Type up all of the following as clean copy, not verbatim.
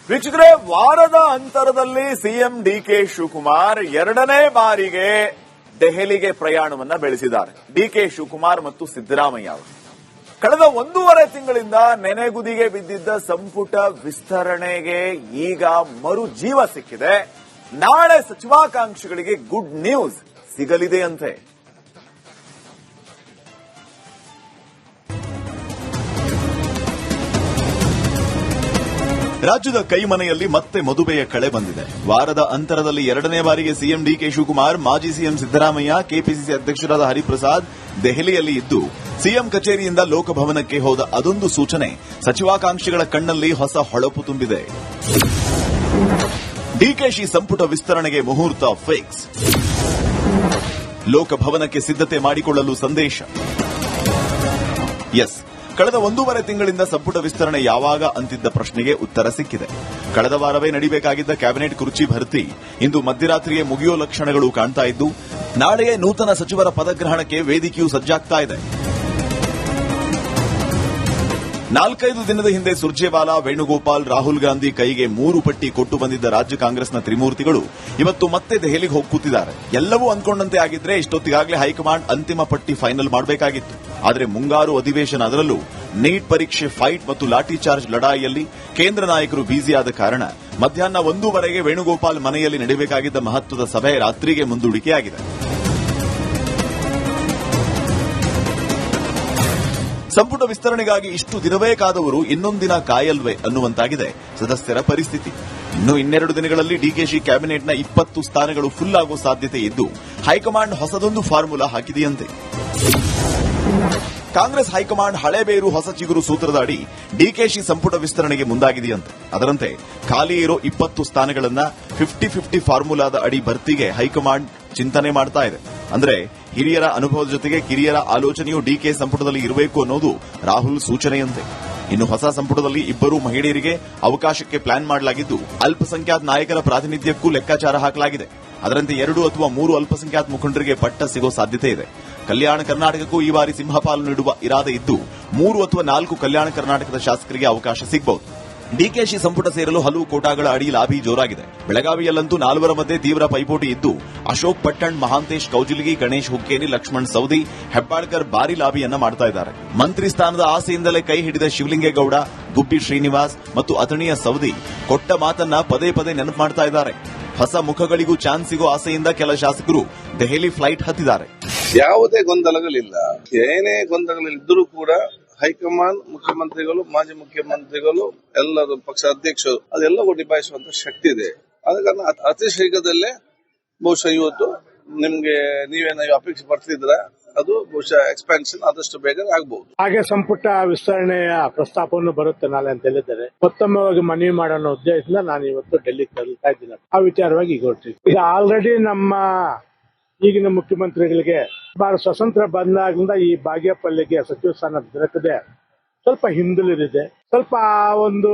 ವೀಕ್ಷಕರೇ, ವಾರದ ಅಂತರದಲ್ಲಿ ಸಿಎಂ ಡಿಕೆ ಶಿವಕುಮಾರ್ ಎರಡನೇ ಬಾರಿಗೆ ದೆಹಲಿಗೆ ಪ್ರಯಾಣವನ್ನ ಬೆಳೆಸಿದ್ದಾರೆ. ಡಿಕೆ ಶಿವಕುಮಾರ್ ಮತ್ತು ಸಿದ್ದರಾಮಯ್ಯ ಅವರು ಕಳೆದ 1.5 ತಿಂಗಳಿಂದ ನೆನೆಗುದಿಗೆ ಬಿದ್ದಿದ್ದ ಸಂಪುಟ ವಿಸ್ತರಣೆಗೆ ಈಗ ಮರು ಜೀವ ಸಿಕ್ಕಿದೆ. ನಾಳೆ ಸಚಿವಾಕಾಂಕ್ಷಿಗಳಿಗೆ ಗುಡ್ ನ್ಯೂಸ್ ಸಿಗಲಿದೆಯಂತೆ. ರಾಜ್ಯದ ಕೈಮನೆಯಲ್ಲಿ ಮತ್ತೆ ಮದುವೆಯ ಕಳೆ ಬಂದಿದೆ. ವಾರದ ಅಂತರದಲ್ಲಿ ಎರಡನೇ ಬಾರಿಗೆ ಸಿಎಂ ಡಿಕೆ ಶಿವಕುಮಾರ್, ಮಾಜಿ ಸಿಎಂ ಸಿದ್ದರಾಮಯ್ಯ, ಕೆಪಿಸಿಸಿ ಅಧ್ಯಕ್ಷರಾದ ಹರಿಪ್ರಸಾದ್ ದೆಹಲಿಯಲ್ಲಿ ಇದ್ದು ಸಿಎಂ ಕಚೇರಿಯಿಂದ ಲೋಕಭವನಕ್ಕೆ ಹೋದ ಅದೊಂದು ಸೂಚನೆ ಸಚಿವಾಕಾಂಕ್ಷಿಗಳ ಕಣ್ಣಲ್ಲಿ ಹೊಸ ಹೊಳಪು ತುಂಬಿದೆ. ಡಿಕೆಶಿ ಸಂಪುಟ ವಿಸ್ತರಣೆಗೆ ಮುಹೂರ್ತ ಫಿಕ್ಸ್. ಲೋಕಭವನಕ್ಕೆ ಸಿದ್ಧತೆ ಮಾಡಿಕೊಳ್ಳಲು ಸಂದೇಶ. ಎಸ್, ಕಳೆದ 1.5 ತಿಂಗಳಿಂದ ಸಂಪುಟ ವಿಸ್ತರಣೆ ಯಾವಾಗ ಅಂತಿದ್ದ ಪ್ರಶ್ನೆಗೆ ಉತ್ತರ ಸಿಕ್ಕಿದೆ. ಕಳೆದ ವಾರವೇ ನಡೆಯಬೇಕಾಗಿದ್ದ ಕ್ಯಾಬಿನೆಟ್ ಕುರ್ಚಿ ಭರ್ತಿ ಇಂದು ಮಧ್ಯರಾತ್ರಿಯೇ ಮುಗಿಯೋ ಲಕ್ಷಣಗಳು ಕಾಣ್ತಾ ಇದ್ದು, ನಾಳೆಯೇ ನೂತನ ಸಚಿವರ ಪದಗ್ರಹಣಕ್ಕೆ ವೇದಿಕೆಯೂ ಸಜ್ಜಾಗ್ತಾ ಇದೆ. 4-5 ದಿನದ ಹಿಂದೆ ಸುರ್ಜೇವಾಲಾ, ವೇಣುಗೋಪಾಲ್, ರಾಹುಲ್ ಗಾಂಧಿ ಕೈಗೆ 3 ಪಟ್ಟಿ ಕೊಟ್ಟು ಬಂದಿದ್ದ ರಾಜ್ಯ ಕಾಂಗ್ರೆಸ್ನ ತ್ರಿಮೂರ್ತಿಗಳು ಇವತ್ತು ಮತ್ತೆ ದೆಹಲಿಗೆ ಹೋಗಿ ಕೂತಿದ್ದಾರೆ. ಎಲ್ಲವೂ ಅಂದ್ಕೊಂಡಂತೆ ಆಗಿದ್ರೆ ಇಷ್ಟೊತ್ತಿಗಾಗಲೇ ಹೈಕಮಾಂಡ್ ಅಂತಿಮ ಪಟ್ಟಿ ಫೈನಲ್ ಮಾಡಬೇಕಾಗಿತ್ತು. ಆದರೆ ಮುಂಗಾರು ಅಧಿವೇಶನ, ಅದರಲ್ಲೂ ನೀಟ್ ಪರೀಕ್ಷೆ ಫೈಟ್ ಮತ್ತು ಲಾಠಿ ಚಾರ್ಜ್ ಲಢಾಯಿಯಲ್ಲಿ ಕೇಂದ್ರ ನಾಯಕರು ಬ್ಯುಸಿಯಾದ ಕಾರಣ ಮಧ್ಯಾಹ್ನ 1:00ವರೆಗೆ ವೇಣುಗೋಪಾಲ್ ಮನೆಯಲ್ಲಿ ನಡೆಯಬೇಕಾಗಿದ್ದ ಮಹತ್ವದ ಸಭೆ ರಾತ್ರಿಗೆ ಮುಂದೂಡಿಕೆಯಾಗಿದೆ. ಸಂಪುಟ ವಿಸ್ತರಣೆಗಾಗಿ ಇಷ್ಟು ದಿನವೇ ಕಾದವರು ಇನ್ನೊಂದಿನ ಕಾಯಲ್ವೇ ಅನ್ನುವಂತಾಗಿದೆ ಸದಸ್ಯರ ಪರಿಸ್ಥಿತಿ. ಇನ್ನು 2 ದಿನಗಳಲ್ಲಿ ಡಿಕೆಶಿ ಕ್ಯಾಬಿನೆಟ್ನ 20 ಸ್ಥಾನಗಳು ಫುಲ್ ಆಗೋ ಸಾಧ್ಯತೆ ಇದ್ದು, ಹೈಕಮಾಂಡ್ ಹೊಸದೊಂದು ಫಾರ್ಮುಲಾ ಹಾಕಿದೆಯಂತೆ. ಕಾಂಗ್ರೆಸ್ ಹೈಕಮಾಂಡ್ ಹಳೆ ಬೇರು ಹೊಸ ಚಿಗುರು ಸೂತ್ರದ ಅಡಿ ಡಿಕೆಶಿ ಸಂಪುಟ ವಿಸ್ತರಣೆಗೆ ಮುಂದಾಗಿದೆಯಂತೆ. ಅದರಂತೆ ಖಾಲಿ ಇರೋ 20 ಸ್ಥಾನಗಳನ್ನ 50-50 ಫಾರ್ಮುಲಾದ ಅಡಿ ಭರ್ತಿಗೆ ಹೈಕಮಾಂಡ್ ಚಿಂತನೆ ಮಾಡ್ತಾ ಇದೆ. ಅಂದ್ರೆ ಹಿರಿಯರ ಅನುಭವದ ಜೊತೆಗೆ ಕಿರಿಯರ ಆಲೋಚನೆಯು ಡಿಕೆ ಸಂಪುಟದಲ್ಲಿ ಇರಬೇಕು ಅನ್ನೋದು ರಾಹುಲ್ ಸೂಚನೆಯಂತೆ. ಇನ್ನು ಹೊಸ ಸಂಪುಟದಲ್ಲಿ 2 ಮಹಿಳೆಯರಿಗೆ ಅವಕಾಶಕ್ಕೆ ಪ್ಲಾನ್ ಮಾಡಲಾಗಿದ್ದು, ಅಲ್ಪಸಂಖ್ಯಾತ ನಾಯಕರ ಪ್ರಾತಿನಿಧ್ಯಕ್ಕೂ ಲೆಕ್ಕಾಚಾರ ಹಾಕಲಾಗಿದೆ. ಅದರಂತೆ 2 ಅಥವಾ 3 ಅಲ್ಪಸಂಖ್ಯಾತ ಮುಖಂಡರಿಗೆ ಪಟ್ಟ ಸಿಗೋ ಸಾಧ್ಯತೆ ಇದೆ. ಕಲ್ಯಾಣ ಕರ್ನಾಟಕಕ್ಕೂ ಈ ಬಾರಿ ಸಿಂಹಪಾಲು ನೀಡುವ ಇರಾದೆ ಇದ್ದು, 3 ಅಥವಾ 4 ಕಲ್ಯಾಣ ಕರ್ನಾಟಕದ ಶಾಸಕರಿಗೆ ಅವಕಾಶ ಸಿಗಬಹುದು. ಡಿಕೆಶಿ ಸಂಪುಟ ಸೇರಲು ಹಲವು ಕೋಟಾಗಳ ಅಡಿ ಲಾಬಿ ಜೋರಾಗಿದೆ. ಬೆಳಗಾವಿಯಲ್ಲಂತೂ 4 ಮಧ್ಯೆ ತೀವ್ರ ಪೈಪೋಟಿ ಇದ್ದು, ಅಶೋಕ್ ಪಟ್ಟಣ್, ಮಹಾಂತೇಶ್ ಕೌಜಲಗಿ, ಗಣೇಶ್ ಹುಕ್ಕೇರಿ, ಲಕ್ಷ್ಮಣ್ ಸವದಿ, ಹೆಬ್ಬಾಳ್ಕರ್ ಭಾರಿ ಲಾಬಿಯನ್ನ ಮಾಡ್ತಾ ಇದ್ದಾರೆ. ಮಂತ್ರಿ ಸ್ಥಾನದ ಆಸೆಯಿಂದಲೇ ಕೈ ಹಿಡಿದ ಶಿವಲಿಂಗೇಗೌಡ, ಗುಬ್ಬಿ ಶ್ರೀನಿವಾಸ್ ಮತ್ತು ಅಥಣಿಯ ಸವದಿ ಕೊಟ್ಟ ಮಾತನ್ನ ಪದೇ ಪದೇ ನೆನಪು ಮಾಡ್ತಾ ಇದ್ದಾರೆ. ಹೊಸ ಮುಖಗಳಿಗೂ ಚಾನ್ಸ್ ಸಿಗೋ ಆಸೆಯಿಂದ ಕೆಲ ಶಾಸಕರು ದೆಹಲಿ ಫ್ಲೈಟ್ ಹತ್ತಿದ್ದಾರೆ. ಯಾವುದೇ ಗೊಂದಲಗಳಿಲ್ಲ. ಏನೇ ಗೊಂದಲಗಳಿದ್ದರೂ ಕೂಡ ಹೈಕಮಾಂಡ್, ಮುಖ್ಯಮಂತ್ರಿಗಳು, ಮಾಜಿ ಮುಖ್ಯಮಂತ್ರಿಗಳು, ಎಲ್ಲರೂ ಪಕ್ಷ ಅಧ್ಯಕ್ಷರು ಅದೆಲ್ಲವೂ ನಿಭಾಯಿಸುವಂತ ಶಕ್ತಿ ಇದೆ. ಆದ ಕಾರಣ ಅತಿ ಶೀಘ್ರದಲ್ಲೇ ಬಹುಶಃ ಇವತ್ತು ನಿಮ್ಗೆ ನೀವೇನಾದ್ರು ಅಪೇಕ್ಷೆ ಪಡ್ತಿದ್ರ ಅದು ಬಹುಶಃ ಎಕ್ಸ್ಪಾನ್ಷನ್ ಆದಷ್ಟು ಬೇಗ ಆಗಬಹುದು. ಹಾಗೆ ಸಂಪುಟ ವಿಸ್ತರಣೆಯ ಪ್ರಸ್ತಾಪವನ್ನು ಬರುತ್ತೆ ನಾಳೆ ಅಂತ ಹೇಳಿದ್ದಾರೆ. ಮತ್ತೊಮ್ಮೆ ಮನವಿ ಮಾಡೋ ಉದ್ದೇಶದಿಂದ ನಾನು ಇವತ್ತು ಡೆಲ್ಲಿಗೆ ತೆರಳುತ್ತಾ ಇದ್ದೀನಿ. ಆ ವಿಚಾರವಾಗಿ ಈಗ ಹೊರಟಿದ್ದೀನಿ. ಈಗ ಆಲ್ರೆಡಿ ನಮ್ಮ ಈಗಿನ ಮುಖ್ಯಮಂತ್ರಿಗಳಿಗೆ ಭಾರತ ಸ್ವತಂತ್ರ ಬಂದಾಗಿಂದ ಈ ಬಾಗೇಪಲ್ಲಿಗೆ ಸಚಿವ ಸ್ಥಾನ ದೊರಕದೆ ಸ್ವಲ್ಪ ಹಿಂದುಳಿದಿದೆ. ಸ್ವಲ್ಪ ಒಂದು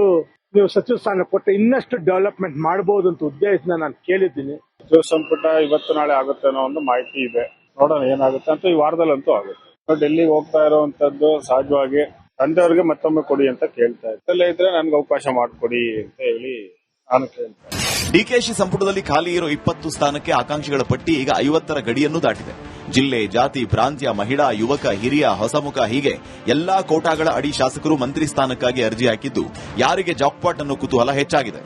ನೀವು ಸಚಿವ ಸ್ಥಾನ ಕೊಟ್ಟು ಇನ್ನಷ್ಟು ಡೆವಲಪ್ಮೆಂಟ್ ಮಾಡಬಹುದು ಅಂತ ಉದ್ದೇಶದಿಂದ ನಾನು ಕೇಳಿದ್ದೀನಿ. ಸಚಿವ ಸಂಪುಟ ಇವತ್ತು ನಾಳೆ ಆಗುತ್ತೆ ಅನ್ನೋ ಒಂದು ಮಾಹಿತಿ ಇದೆ. ನೋಡೋಣ ಏನಾಗುತ್ತೆ ಅಂತ. ಈ ವಾರದಲ್ಲಂತೂ ಆಗುತ್ತೆ. ಡೆಲ್ಲಿಗೆ ಹೋಗ್ತಾ ಇರುವಂತದ್ದು ಸಹಜವಾಗಿ ತಂದೆಯವ್ರಿಗೆ ಮತ್ತೊಮ್ಮೆ ಕೊಡಿ ಅಂತ ಕೇಳ್ತಾ ಇದ್ರೆ ನನ್ಗೆ ಅವಕಾಶ ಮಾಡಿಕೊಡಿ ಅಂತ ಹೇಳಿ ನಾನು ಕೇಳ್ತಾ. ಡಿಕೆಶಿ ಸಂಪುಟದಲ್ಲಿ ಖಾಲಿ ಇರೋ 20 ಸ್ಥಾನಕ್ಕೆ ಆಕಾಂಕ್ಷಿಗಳ ಪಟ್ಟಿ ಈಗ 50ರ ಗಡಿಯನ್ನು ದಾಟಿದೆ. ಜಿಲ್ಲೆ, ಜಾತಿ, ಪ್ರಾಂತ್ಯ, ಮಹಿಳಾ, ಯುವಕ, ಹಿರಿಯ, ಹೊಸಮುಖ ಹೀಗೆ ಎಲ್ಲಾ ಕೋಟಾಗಳ ಅಡಿ ಶಾಸಕರು ಮಂತ್ರಿ ಸ್ಥಾನಕ್ಕಾಗಿ ಅರ್ಜಿ ಹಾಕಿದ್ದು, ಯಾರಿಗೆ ಜಾಕ್ಪಾಟ್ ಅನ್ನೋ ಕುತೂಹಲ ಹೆಚ್ಚಾಗಿದೆ.